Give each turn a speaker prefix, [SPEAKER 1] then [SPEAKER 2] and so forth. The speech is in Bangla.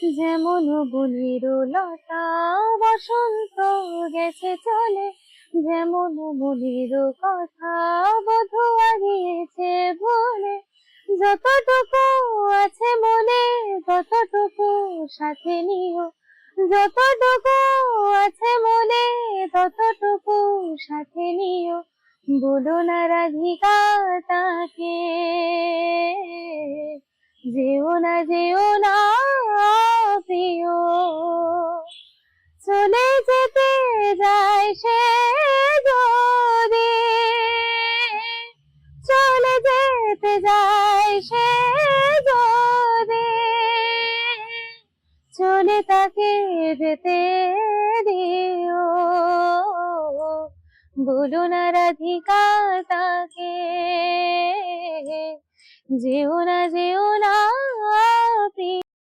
[SPEAKER 1] যেমন বনের লতা বসন্ত গেছে চলে, যেমন মনের কথা বধূ গিয়েছে ভুলে। যতটুকু আছে মনে ততটুকু সাথে নিও, যতটুকু আছে মনে ততটুকু সাথে নিও। বলো না রাধিকা তাকে, যেও না যেও না প্রিয়। চলে যেতে যায় সে যদি, চলে যেতে যায় সে যদি, চলে তাকে যেতে দিও। বলো না রাধিকা তাকে, যেও না যেও না প্রিয়।